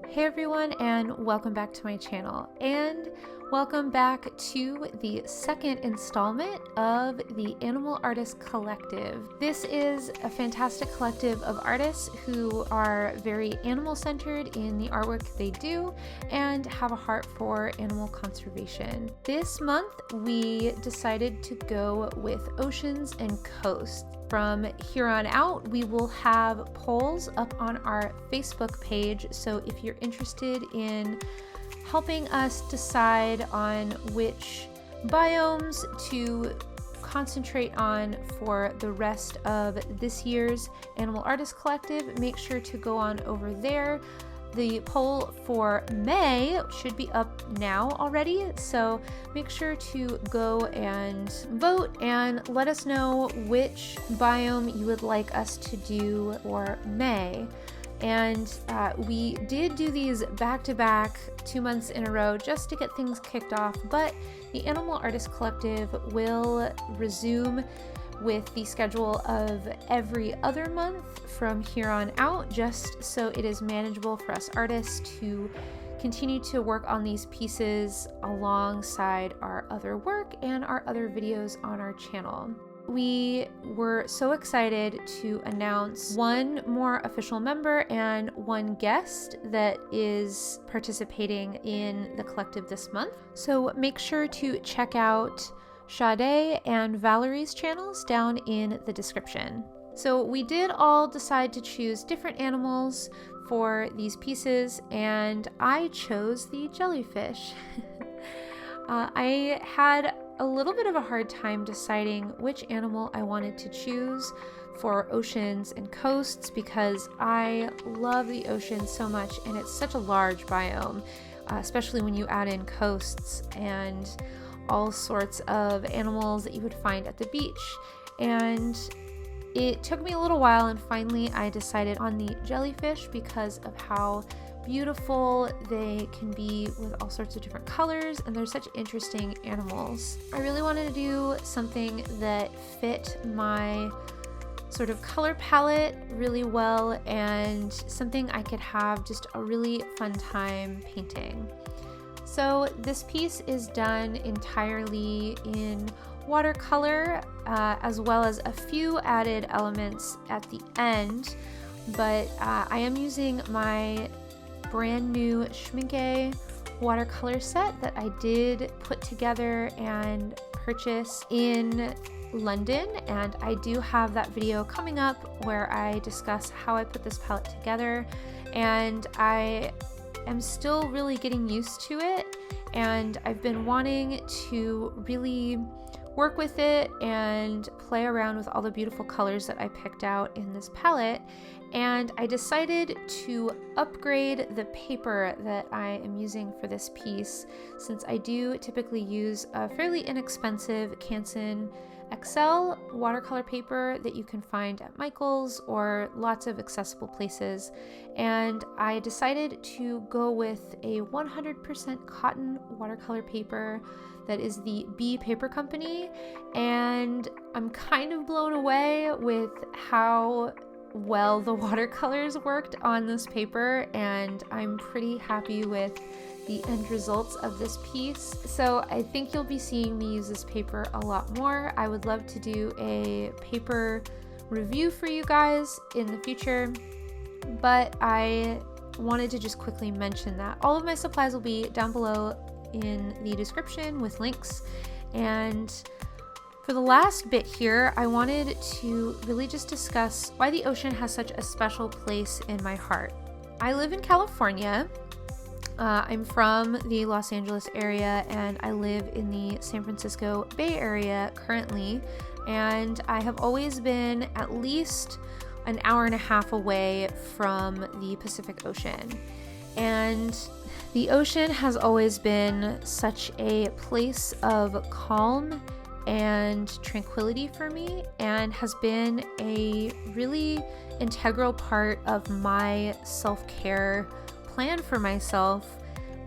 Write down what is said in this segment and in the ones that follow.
Hey everyone, and welcome back to my channel, and welcome back to the second installment of the Animal Artist Collective. This is a fantastic collective of artists who are very animal-centered in the artwork they do and have a heart for animal conservation. This month we decided to go with oceans and coasts. From here on out, we will have polls up on our Facebook page, so if you're interested in helping us decide on which biomes to concentrate on for the rest of this year's Animal Artist Collective, make sure to go on over there. The poll for May should be up now already, so make sure to go and vote and let us know which biome you would like us to do for May. And we did do these back-to-back 2 months in a row just to get things kicked off, but the Animal Artist Collective will resume with the schedule of every other month from here on out, just so it is manageable for us artists to continue to work on these pieces alongside our other work and our other videos on our channel. We were so excited to announce one more official member and one guest that is participating in the collective this month. So make sure to check out Sade and Valerie's channels down in the description. So we did all decide to choose different animals for these pieces, and I chose the jellyfish. I had a little bit of a hard time deciding which animal I wanted to choose for oceans and coasts because I love the ocean so much, and it's such a large biome, especially when you add in coasts and all sorts of animals that you would find at the beach. And it took me a little while, and finally I decided on the jellyfish because of how beautiful they can be with all sorts of different colors, and they're such interesting animals. I really wanted to do something that fit my sort of color palette really well and something I could have just a really fun time painting. So this piece is done entirely in watercolor, as well as a few added elements at the end, but I am using my brand new Schmikcke watercolor set that I did put together and purchase in London, and I do have that video coming up where I discuss how I put this palette together, and I am still really getting used to it, and I've been wanting to really work with it and play around with all the beautiful colors that I picked out in this palette. And I decided to upgrade the paper that I am using for this piece, since I do typically use a fairly inexpensive Canson XL watercolor paper that you can find at Michael's or lots of accessible places, and I decided to go with a 100% cotton watercolor paper that is the B Paper Company, and I'm kind of blown away with how well the watercolors worked on this paper, and I'm pretty happy with the end results of this piece. So I think you'll be seeing me use this paper a lot more. I would love to do a paper review for you guys in the future, but I wanted to just quickly mention that all of my supplies will be down below in the description with links. And for the last bit here, I wanted to really just discuss why the ocean has such a special place in my heart. I live in California. I'm from the Los Angeles area, and I live in the San Francisco Bay Area currently, and I have always been at least an hour and a half away from the Pacific Ocean. And the ocean has always been such a place of calm and tranquility for me, and has been a really integral part of my self-care plan for myself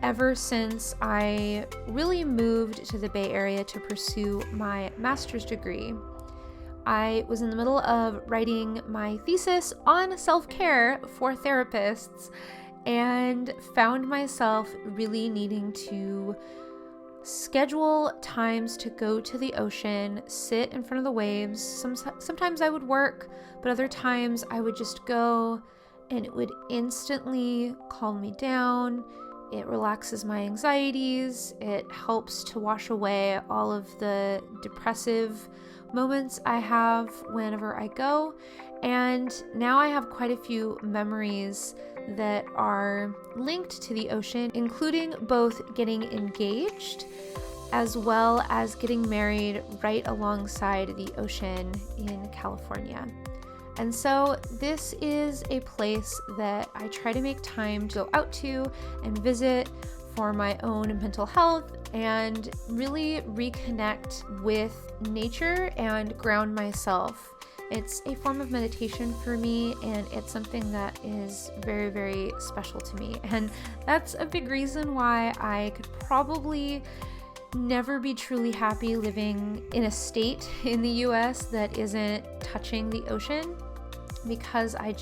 ever since I really moved to the Bay Area to pursue my master's degree. I was in the middle of writing my thesis on self-care for therapists, and found myself really needing to schedule times to go to the ocean, sit in front of the waves. Sometimes I would work, but other times I would just go and it would instantly calm me down. It relaxes my anxieties. It helps to wash away all of the depressive moments I have whenever I go. And now I have quite a few memories that are linked to the ocean, including both getting engaged as well as getting married right alongside the ocean in California. And so this is a place that I try to make time to go out to and visit for my own mental health and really reconnect with nature and ground myself. It's a form of meditation for me, and it's something that is very, very special to me. And that's a big reason why I could probably never be truly happy living in a state in the US that isn't touching the ocean, because I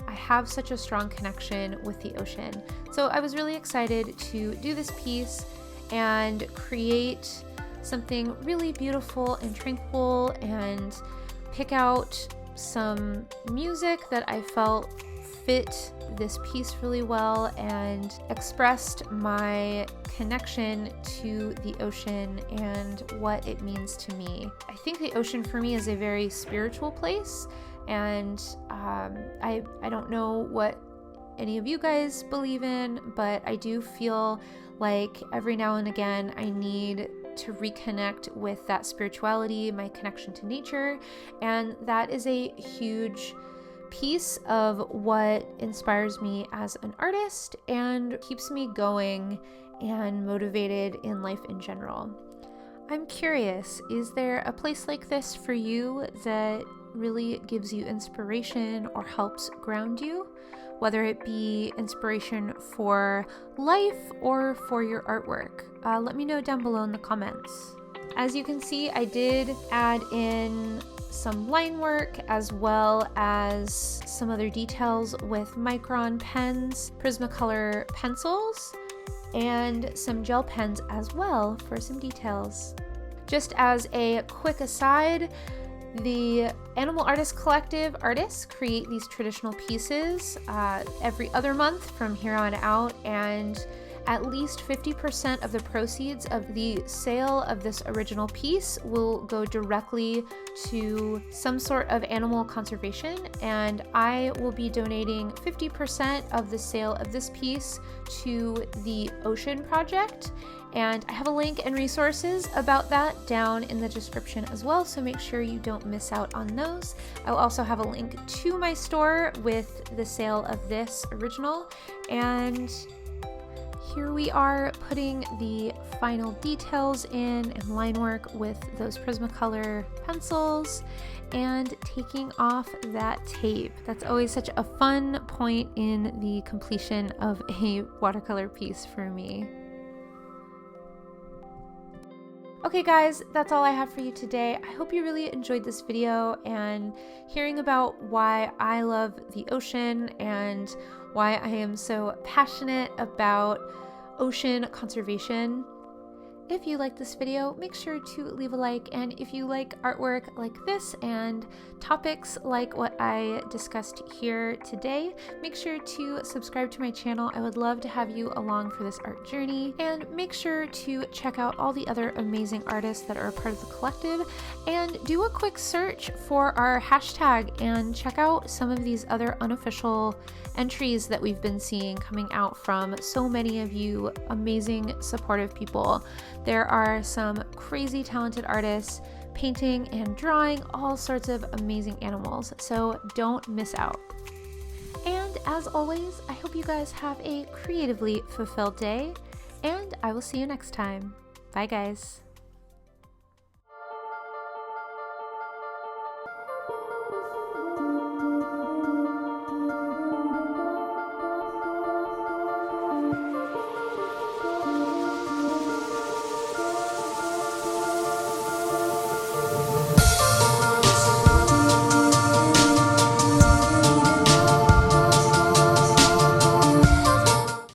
have such a strong connection with the ocean. So I was really excited to do this piece and create something really beautiful and tranquil, and pick out some music that I felt fit this piece really well and expressed my connection to the ocean and what it means to me. I think the ocean for me is a very spiritual place, and I don't know what any of you guys believe in, but I do feel like every now and again I need to reconnect with that spirituality, my connection to nature, and that is a huge piece of what inspires me as an artist and keeps me going and motivated in life in general. I'm curious, is there a place like this for you that really gives you inspiration or helps ground you? Whether it be inspiration for life or for your artwork. Let me know down below in the comments. As you can see, I did add in some line work as well as some other details with Micron pens, Prismacolor pencils, and some gel pens as well for some details. Just as a quick aside, the Animal Artist Collective artists create these traditional pieces every other month from here on out, and at least 50% of the proceeds of the sale of this original piece will go directly to some sort of animal conservation, and I will be donating 50% of the sale of this piece to the Ocean Project. And I have a link and resources about that down in the description as well, so make sure you don't miss out on those. I'll also have a link to my store with the sale of this original. And here we are putting the final details in and line work with those Prismacolor pencils and taking off that tape. That's always such a fun point in the completion of a watercolor piece for me. Okay guys, that's all I have for you today. I hope you really enjoyed this video and hearing about why I love the ocean and why I am so passionate about ocean conservation. If you like this video, make sure to leave a like, and if you like artwork like this and topics like what I discussed here today, make sure to subscribe to my channel. I would love to have you along for this art journey, and make sure to check out all the other amazing artists that are a part of the collective, and do a quick search for our hashtag and check out some of these other unofficial entries that we've been seeing coming out from so many of you amazing supportive people. There are some crazy talented artists painting and drawing all sorts of amazing animals, so don't miss out. And as always, I hope you guys have a creatively fulfilled day, and I will see you next time. Bye guys.